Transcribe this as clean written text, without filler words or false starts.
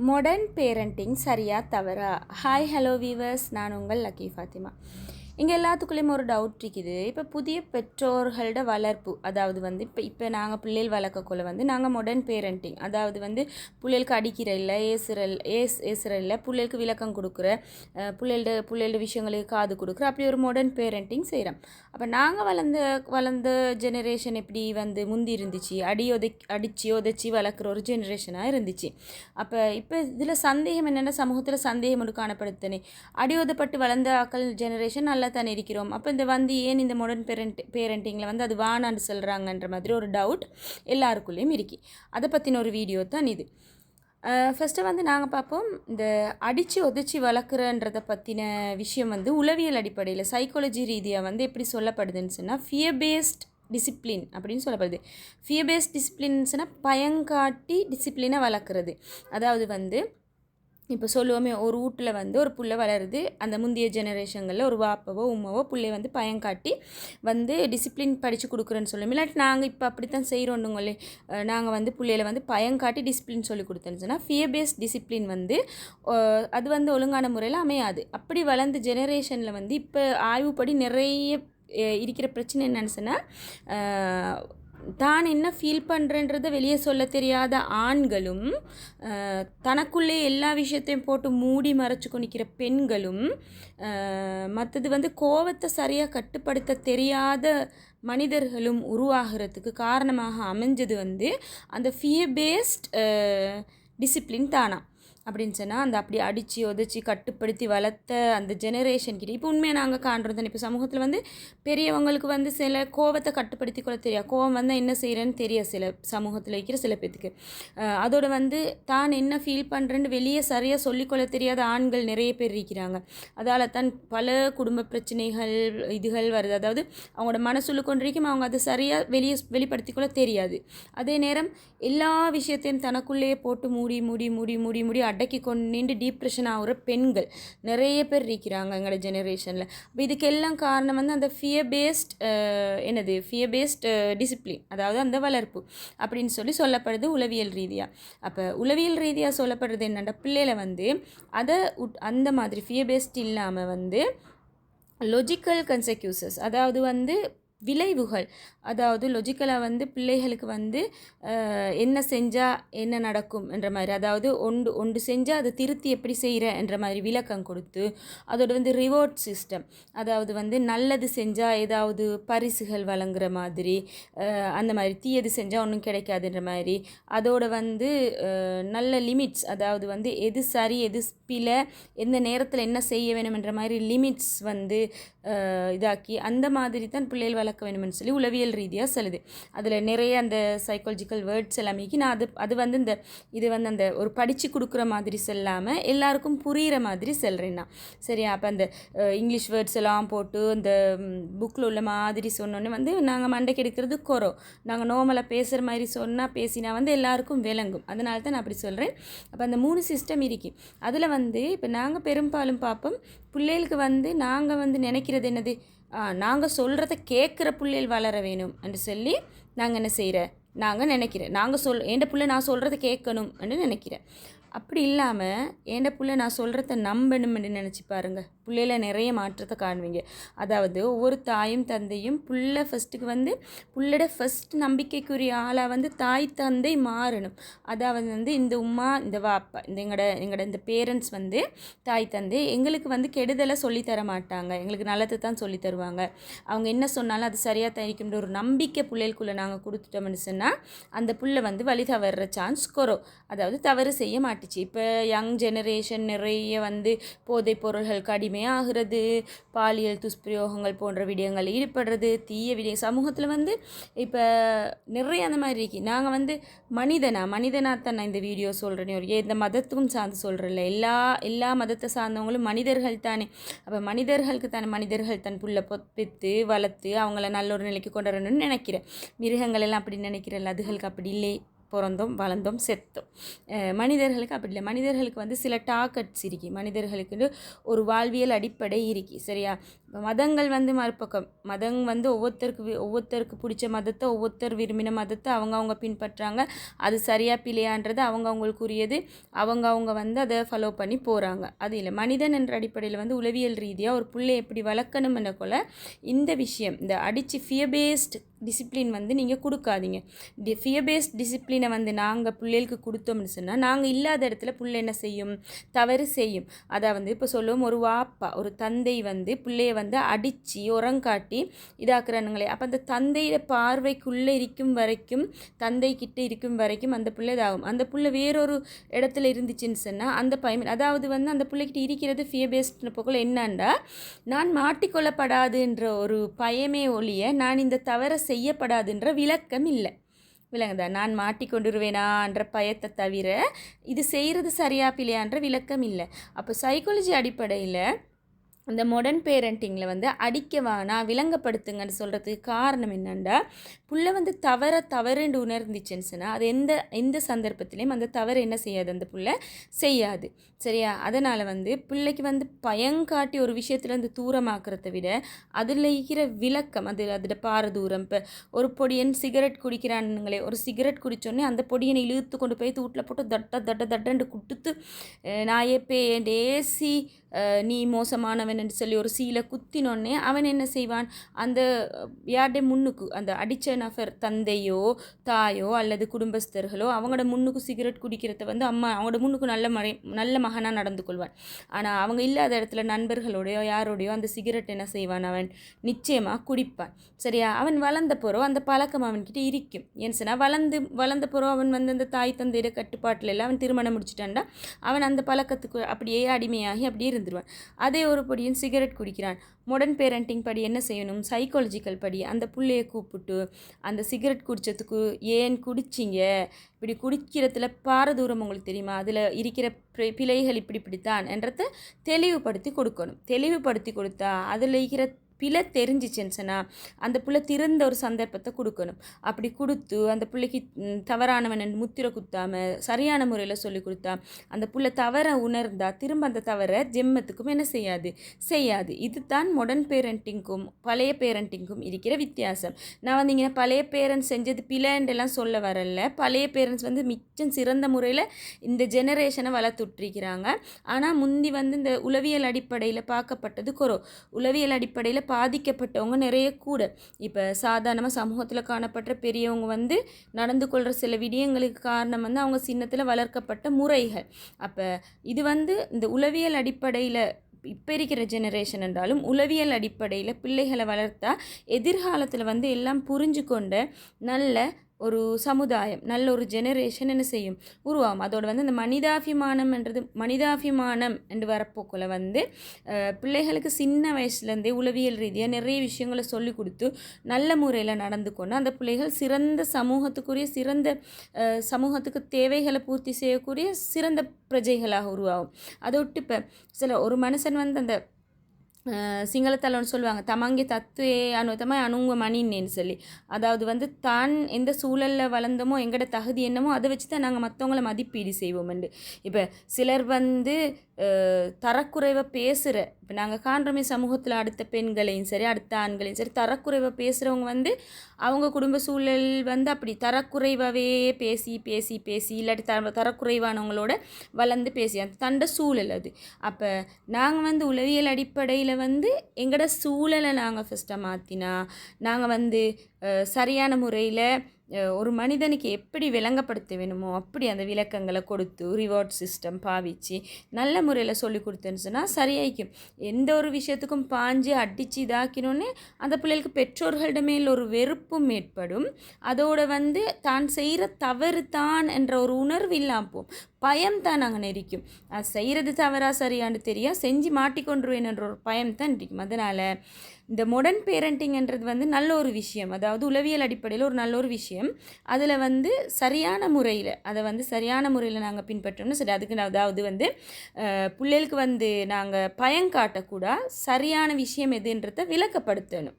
Modern parenting சரியா தவறா? Hi hello viewers, நான் உங்கள் லக்கி ஃபாத்திமா. இங்கே எல்லாத்துக்குள்ளேயும் ஒரு டவுட் இருக்குது. இப்போ புதிய பெற்றோர்களோட வளர்ப்பு, அதாவது வந்து இப்போ நாங்கள் பிள்ளைகள் வளர்க்கக்குள்ள நாங்கள் மாடர்ன் பேரண்டிங், அதாவது பிள்ளைகளுக்கு அடிக்கிற இல்லை, ஏசுற இல்லை, பிள்ளைகளுக்கு விளக்கம் கொடுக்குற, பிள்ளைகளோட விஷயங்களுக்கு காது கொடுக்குற, அப்படி ஒரு மாடர்ன் பேரண்டிங் செய்கிறோம். அப்போ நாங்கள் வளர்ந்த ஜெனரேஷன் எப்படி முந்தி இருந்துச்சு, அடித்து உதச்சி வளர்க்குற ஒரு ஜெனரேஷனாக இருந்துச்சு. இப்போ இதில் சந்தேகம் என்னென்னா, சமூகத்தில் சந்தேகம் ஒன்று காணப்படுத்தனே, அடியோதப்பட்டு வளர்ந்த ஆக்கள் ஜெனரேஷன் நல்லா தானே இருக்கிறோம், அப்போ ஏன் இந்த மாடர்ன் பேரண்டிங்கில் அது வானான்னு சொல்கிறாங்கன்ற மாதிரி ஒரு டவுட் எல்லாருக்குள்ளேயும் இருக்கு. அதை பற்றின ஒரு வீடியோ தான் இது. ஃபஸ்ட்டு நாங்கள் பார்ப்போம், இந்த அடித்து உதச்சி வளர்க்குறன்றதை பற்றின விஷயம் உளவியல் அடிப்படையில் சைக்காலஜி ரீதியாக எப்படி சொல்லப்படுதுன்னு சொன்னால், ஃபியர் பேஸ்ட் டிசிப்ளின் அப்படின்னு சொல்லப்படுது. ஃபியர் பேஸ்ட் டிசிப்ளின்ஸ்னால் பயங்காட்டி டிசிப்ளினை வளர்க்குறது. அதாவது இப்போ சொல்லுவோமே, ஒரு வீட்டில் ஒரு புள்ளை வளருது, அந்த முந்தைய ஜெனரேஷனில் ஒரு வாப்பவோ உமாவோ பிள்ளை பயங்காட்டி டிசிப்ளின் படித்து கொடுக்குறேன்னு சொல்லுவோம். இல்லாட்டி நாங்கள் இப்போ அப்படித்தான் செய்கிறோண்டுங்களே, நாங்கள் பிள்ளைகளை பயங்காட்டி டிசிப்ளின் சொல்லி கொடுத்தேன்னு சொன்னால், ஃபியர் பேஸ்ட் டிசிப்ளின் அது ஒழுங்கான முறையில் அமையாது. அப்படி வளர்ந்த ஜெனரேஷனில் இப்போ ஆய்வுப்படி நிறைய இருக்கிற பிரச்சனை என்னன்னு சொன்னால், தான் என்ன ஃபீல் பண்ணுறன்றதை வெளியே சொல்ல தெரியாத ஆண்களும், தனக்குள்ளே எல்லா விஷயத்தையும் போட்டு மூடி மறைச்சு கொண்டிருக்கிற பெண்களும், மற்றது கோவத்தை சரியாக கட்டுப்படுத்த தெரியாத மனிதர்களும் உருவாகிறதுக்கு காரணமாக அமைஞ்சது அந்த ஃபியர் பேஸ்ட் டிசிப்ளின் தானா அப்படின்னு சொன்னால், அந்த அப்படி அடித்து உதச்சி கட்டுப்படுத்தி வளர்த்த அந்த ஜெனரேஷன்கிட்ட இப்போ உண்மையாக நாங்கள் காண்றோம் தானே. இப்போ சமூகத்தில் பெரியவங்களுக்கு சில கோவத்தை கட்டுப்படுத்தி கூட தெரியாது. கோவம் என்ன செய்கிறேன்னு தெரியாது சில சமூகத்தில் இருக்கிற சில பேத்துக்கு. அதோட தான் என்ன ஃபீல் பண்ணுறேன்னு வெளியே சரியாக சொல்லிக்கொள்ள தெரியாத ஆண்கள் நிறைய பேர் இருக்கிறாங்க. அதால் தான் பல குடும்ப பிரச்சனைகள் இதுகள் வருது. அதாவது அவங்களோட மனசுள்ள கொண்டிருக்கும், அவங்க அதை சரியாக வெளிப்படுத்தி கூட தெரியாது. அதே நேரம் எல்லா விஷயத்தையும் தனக்குள்ளேயே போட்டு மூடி மூடி மூடி மூடி மூடி அடக்கி கொண்டு நின்று டிப்ரெஷன் ஆகிற பெண்கள் நிறைய பேர் இருக்கிறாங்க எங்களோட ஜெனரேஷனில். அப்போ இதுக்கெல்லாம் காரணம் அந்த ஃபியர் பேஸ்ட் டிசிப்ளின், அதாவது அந்த வளர்ப்பு அப்படின்னு சொல்லப்படுது உளவியல் ரீதியாக. அப்போ உளவியல் ரீதியாக சொல்லப்படுறது என்னென்னா, பிள்ளைகளை அதை அந்த மாதிரி ஃபியர் பேஸ்ட் இல்லாமல் லொஜிக்கல் கன்செக்யூசஸ், அதாவது விளைவுகள், அதாவது லொஜிக்கலாக பிள்ளைகளுக்கு என்ன செஞ்சால் என்ன நடக்கும் என்ற மாதிரி, அதாவது ஒன்று செஞ்சால் அதை திருத்தி எப்படி செய்கிற என்ற மாதிரி விளக்கம் கொடுத்து, அதோட ரிவார்ட் சிஸ்டம், அதாவது நல்லது செஞ்சால் ஏதாவது பரிசுகள் வழங்குற மாதிரி, அந்த மாதிரி தீயது செஞ்சால் ஒன்றும் கிடைக்காதுன்ற மாதிரி, அதோட நல்ல லிமிட்ஸ், அதாவது எது சரி எது பிழை, எந்த நேரத்தில் என்ன செய்ய வேணும் என்ற மாதிரி லிமிட்ஸ் இதாக்கி அந்த மாதிரி தான் பிள்ளைகள் வளர்க்க வேணும்னு சொல்லி உளவியல் ரீதியாக சொல்லுது. அதில் நிறைய அந்த சைக்காலஜிக்கல் வேர்ட்ஸ் எல்லாமே நான் அது இந்த இது அந்த ஒரு படித்து கொடுக்குற மாதிரி சொல்லாமல் எல்லாருக்கும் புரிகிற மாதிரி சொல்கிறேன்னா சரியா. அப்போ அந்த இங்கிலீஷ் வேர்ட்ஸ் எல்லாம் போட்டு இந்த புக்கில் உள்ள மாதிரி சொன்னோன்னே நாங்கள் மண்டைக்கு எடுக்கிறது குறோ. நாங்கள் நார்மலாக பேசுகிற மாதிரி சொன்னால் பேசினா எல்லாருக்கும் விளங்கும். அதனால தான் நான் அப்படி சொல்கிறேன். அப்போ அந்த 3 சிஸ்டம் இருக்கு. அதில் இப்போ நாங்கள் பெரும்பாலும் பார்ப்போம், பிள்ளைகளுக்கு நாங்கள் நினைக்கிறது என்னது, நாங்கள் சொல்கிறத கேட்குற பிள்ளைகள் வளர வேணும் என்று சொல்லி நாங்கள் என்ன செய்கிறேன், நாங்கள் நினைக்கிறேன், என் பிள்ளை நான் சொல்கிறத கேட்கணும் என்று நினைக்கிறேன். அப்படி இல்லாமல் என் பிள்ளை நான் சொல்கிறத நம்பணும்னு நினச்சி பாருங்கள், பிள்ளையில நிறைய மாற்றத்தை காணுவீங்க. அதாவது ஒவ்வொரு தாயும் தந்தையும் பிள்ளை ஃபஸ்ட்டுக்கு பிள்ளையோட ஃபஸ்ட் நம்பிக்கைக்குரிய ஆளாக தாய் தந்தை மாறணும். அதாவது இந்த உமா இந்த வாப்பா எங்களோட இந்த பேரண்ட்ஸ் தாய் தந்தை எங்களுக்கு கெடுதலை சொல்லித்தர மாட்டாங்க, எங்களுக்கு நல்லதை தான் சொல்லி தருவாங்க. அவங்க என்ன சொன்னாலும் அது சரியாக தயாரிக்கின்ற ஒரு நம்பிக்கை பிள்ளைகளுக்குள்ளே நாங்கள் கொடுத்துட்டோம்னு சொன்னால், அந்த பிள்ளை வழி தவறுற சான்ஸ் குறோ, அதாவது தவறு செய்ய மாட்டேன். இப்போ யங் ஜெனரேஷன் நிறைய போதைப் பொருள்களுக்கு அடிமையாகிறது, பாலியல் துஷ்பிரயோகங்கள் போன்ற விடயங்கள் ஈடுபடுறது, தீய விடயம் சமூகத்தில் இப்போ நிறைய அந்த மாதிரி இருக்கு. நாங்கள் மனிதனா தான் நான் இந்த வீடியோ சொல்கிறேனே, ஒரு எந்த மதத்துக்கும் சார்ந்து சொல்கிறேன்ல, எல்லா மதத்தை சார்ந்தவங்களும் மனிதர்கள் தானே. அப்போ மனிதர்கள் தன் புள்ள பெற்று வளர்த்து அவங்கள நல்ல ஒரு நிலைக்கு கொண்டு வரணும்னு நினைக்கிறேன். மிருகங்கள் எல்லாம் அப்படி நினைக்கிறேன்ல, அதுகளுக்கு அப்படி இல்லை. பிறந்தோம் வளர்ந்தோம் செத்தோம். மனிதர்களுக்கு அப்படி இல்லை. மனிதர்களுக்கு வந்து சில டார்கெட்ஸ் இருக்கு, மனிதர்களுக்கு ஒரு வாழ்வியல் அடிப்படை இருக்கு. சரியா? இப்போ மதங்கள் வந்து மறுபக்கம், மதம் வந்து ஒவ்வொருத்தருக்கு பிடிச்ச மதத்தை, ஒவ்வொருத்தர் விரும்பின மதத்தை அவங்க பின்பற்றுறாங்க. அது சரியா பிழையான்றது அவங்களுக்குரியது. அவங்க வந்து அதை ஃபாலோ பண்ணி போகிறாங்க. அது இல்லை. மனிதன் என்ற அடிப்படையில் வந்து உளவியல் ரீதியாக ஒரு பிள்ளை எப்படி வளர்க்கணும் என்ற கொள்ள இந்த விஷயம், இந்த அடித்து ஃபியர் பேஸ்ட் டிசிப்ளின் வந்து நீங்கள் கொடுக்காதீங்க. ஃபியர் பேஸ்ட் டிசிப்ளினை வந்து நாங்கள் பிள்ளைகளுக்கு கொடுத்தோம்னு சொன்னால், நாங்கள் இல்லாத இடத்துல பிள்ளை என்ன செய்யும்? தவறு செய்யும். அதை வந்து இப்போ சொல்லுவோம், ஒரு வாப்பா ஒரு தந்தை வந்து பிள்ளையை வந்து அடித்து உரங்காட்டி இதாக்குறானுங்களே. அப்போ அந்த தந்தையோட பார்வைக்குள்ளே இருக்கும் வரைக்கும், தந்தைக்கிட்ட இருக்கும் வரைக்கும் அந்த பிள்ளை இதாகும். அந்த பிள்ளை வேறொரு இடத்துல இருந்துச்சுன்னு சொன்னால் அந்த பையன், அதாவது வந்து அந்த பிள்ளைக்கிட்ட இருக்கிறது ஃபியர் பேஸ்ட் போக்குள்ள என்னண்டா, நான் மாட்டிக்கொள்ளப்படாதுன்ற ஒரு பயமே ஒழிய நான் இந்த தவறை செய்யப்படாதுன்ற விளக்கம் இல்லை. விளங்குதா? நான் மாட்டிக்கொண்டுருவேனான்ற பயத்தை தவிர இது செய்கிறது சரியா பிள்ளையான்ற விளக்கம் இல்லை. அப்போ சைக்காலஜி அடிப்படையில் இந்த மாடர்ன் பேரண்டிங்கில் வந்து அடிக்கவானா விளங்கப்படுத்துங்கன்னு சொல்கிறதுக்கு காரணம் என்னென்னா, புள்ள வந்து தவறுன்னு உணர்ந்துச்சுன்னு சொன்னால் அது எந்த சந்தர்ப்பத்திலையும் அந்த தவறு என்ன செய்யாது, அந்த புள்ள செய்யாது. சரியா? அதனால் வந்து பிள்ளைக்கு வந்து பயங்காட்டி ஒரு விஷயத்துலேருந்து தூரமாக்குறத விட அதில் இருக்கிற விளக்கம், அதோட பாரதூரம். இப்போ ஒரு பொடியன் சிகரெட் குடிக்கிறானுங்களே, ஒரு சிகரெட் குடித்தோடனே அந்த பொடியனை இழுத்து கொண்டு போய் தூட்டில் போட்டு தட்டன்னு கொடுத்து நாயே பேசி நீ மோசமானவன் என்று சொல்லி ஒரு சீலை குத்தினோடனே அவன் என்ன செய்வான்? அந்த யாருடைய முன்னுக்கு, அந்த அடித்த நபர் தந்தையோ தாயோ அல்லது குடும்பஸ்தர்களோ அவங்களோட முன்னுக்கு சிகரெட் குடிக்கிறத வந்து அவங்களோட முன்னுக்கு நல்ல மகனாக நடந்து கொள்வான். ஆனால் அவங்க இல்லாத இடத்துல நண்பர்களோடையோ யாரோடையோ அந்த சிகரெட் என்ன செய்வான்? அவன் நிச்சயமாக குடிப்பான். சரியா? அவன் வளர்ந்த போகிறோம் அந்த பழக்கம் அவன்கிட்ட இருக்கும். ஏன்னு சொன்னால் வளர்ந்த போகிறோம் அவன் வந்து அந்த தாய் தந்தையோட கட்டுப்பாட்டில் இல்லை, அவன் திருமணம் முடிச்சுட்டான்டா அவன் அந்த பழக்கத்துக்கு அப்படியே அடிமையாகி அப்படியே இருந்துருவான். அதே ஒரு பொடியன் சிகரெட் குடிக்கிறான். மாடர்ன் பேரண்டிங் படி என்ன செய்யணும்? சைக்காலஜிக்கல் படி அந்த பிள்ளையை கூப்பிட்டு அந்த சிகரெட் குடித்ததுக்கு ஏன் குடிச்சிங்க, இப்படி குடிக்கிறதுல பாரதூரம் உங்களுக்கு தெரியுமா, அதில் இருக்கிற பிழைகள் இப்படித்தான் என்றதை தெளிவுபடுத்தி கொடுக்கணும். தெளிவுபடுத்தி கொடுத்தா அதில் இருக்கிற பிள்ளை தெரிஞ்சிச்சுன்னு சொன்னால் அந்த பிள்ளை திறந்த ஒரு சந்தர்ப்பத்தை கொடுக்கணும். அப்படி கொடுத்து அந்த பிள்ளைக்கு தவறானவன் முத்திரை குத்தாமல் சரியான முறையில் சொல்லி கொடுத்தா அந்த பிள்ளை தவறை உணர்ந்தால் திரும்ப அந்த தவறை ஜென்மத்துக்கும் என்ன செய்யாது. இதுதான் மாடர்ன் பேரண்டிங்கும் பழைய பேரண்டிங்கும் இருக்கிற வித்தியாசம். நான் வந்து இங்கே பழைய பேரண்ட்ஸ் செஞ்சது பிள்ளைன்றெல்லாம் சொல்ல வரல. பழைய பேரண்ட்ஸ் வந்து மிச்சம் சிறந்த முறையில் இந்த ஜெனரேஷனை வளர்த்துட்ருக்கிறாங்க. ஆனால் முந்தி வந்து இந்த உளவியல் அடிப்படையில் பார்க்கப்பட்டது உளவியல் அடிப்படையில் பாதிக்கப்பட்டவங்க நிறைய கூட. இப்போ சாதாரணமாக சமூகத்தில் காணப்பட்ட பெரியவங்க வந்து நடந்து கொள்கிற சில விடயங்களுக்கு காரணம் வந்து அவங்க சின்னத்தில் வளர்க்கப்பட்ட முறைகள். அப்போ இது வந்து இந்த உளவியல் அடிப்படையில் இப்போ இருக்கிற ஜெனரேஷன் என்றாலும் உளவியல் அடிப்படையில் பிள்ளைகளை வளர்த்தா எதிர்காலத்தில் வந்து எல்லாம் புரிஞ்சு கொண்ட நல்ல ஒரு சமுதாயம், நல்ல ஒரு ஜெனரேஷன் என்ன செய்யும்? உருவாகும். அதோடு வந்து இந்த மனிதாபிமானம் என்று வரப்போக்கில் வந்து பிள்ளைகளுக்கு சின்ன வயசுலேருந்தே உளவியல் ரீதியாக நிறைய விஷயங்களை சொல்லி கொடுத்து நல்ல முறையில் நடந்து கொண்டு அந்த பிள்ளைகள் சிறந்த சமூகத்துக்கு தேவைகளை பூர்த்தி செய்யக்கூடிய சிறந்த பிரஜைகளாக உருவாகும். அதொட்டு இப்போ ஒரு மனுஷன் வந்து அந்த சிங்களத்தில் ஒன்று சொல்லுவாங்க, தமங்கே தத்துவே அனுத்தமாக அணுங்க மணின்னு சொல்லி. அதாவது வந்து தான் எந்த சூழலில் வளர்ந்தோமோ எங்களோட தகுதி என்னமோ அதை வச்சு தான் நாங்கள் மற்றவங்கள மதிப்பீடு செய்வோம்ண்டு. இப்போ சிலர் வந்து தரக்குறைவை பேசுகிற, இப்போ நாங்கள் காண்றோமே சமூகத்தில் அடுத்த பெண்களையும் சரி அடுத்த ஆண்களையும் சரி தரக்குறைவை பேசுகிறவங்க வந்து அவங்க குடும்ப சூழல் வந்து அப்படி தரக்குறைவாகவே பேசி இல்லாட்டி தரக்குறைவானவங்களோட வளர்ந்து பேசி அந்த தண்ட சூழல் அது. அப்போ நாங்கள் வந்து உளவியல் அடிப்படையில் வந்து எங்களோட சூழலை நாங்கள் ஃபஸ்ட்டாக மாற்றினா நாங்கள் வந்து சரியான முறையில் ஒரு மனிதனுக்கு எப்படி விளங்கப்படுத்த வேணுமோ அப்படி அந்த விளக்கங்களை கொடுத்து ரிவார்ட் சிஸ்டம் பாவிச்சு நல்ல முறையில் சொல்லி கொடுத்தேன்னு சொன்னால் சரியாயிக்கும். எந்த ஒரு விஷயத்துக்கும் பாஞ்சு அடித்து இதாக்கினோன்னே அந்த பிள்ளைகளுக்கு பெற்றோர்களிட மேல் ஒரு வெறுப்பும் ஏற்படும். அதோடு வந்து தான் செய்கிற தவறு தான் என்ற ஒரு உணர்வு இல்லாமல் போகும். பயம் தான் நாங்கள் நெரிக்கும். அது செய்கிறது தவறா சரியான்னு தெரியும், செஞ்சு மாட்டிக்கொண்டுருவேன்ன்ற ஒரு பயம் தான் இருக்கும். அதனால் இந்த மாடர்ன் பேரண்டிங்ன்றது வந்து நல்ல ஒரு விஷயம், அதாவது உளவியல் அடிப்படையில் ஒரு நல்ல ஒரு விஷயம். அதில் வந்து சரியான முறையில் நாங்கள் பின்பற்றோம்னு சரி. அதுக்கு அதாவது வந்து பிள்ளைகளுக்கு வந்து நாங்கள் பயங்காட்டக்கூடாது, சரியான விஷயம் எதுன்றதை விளக்கப்படுத்தணும்.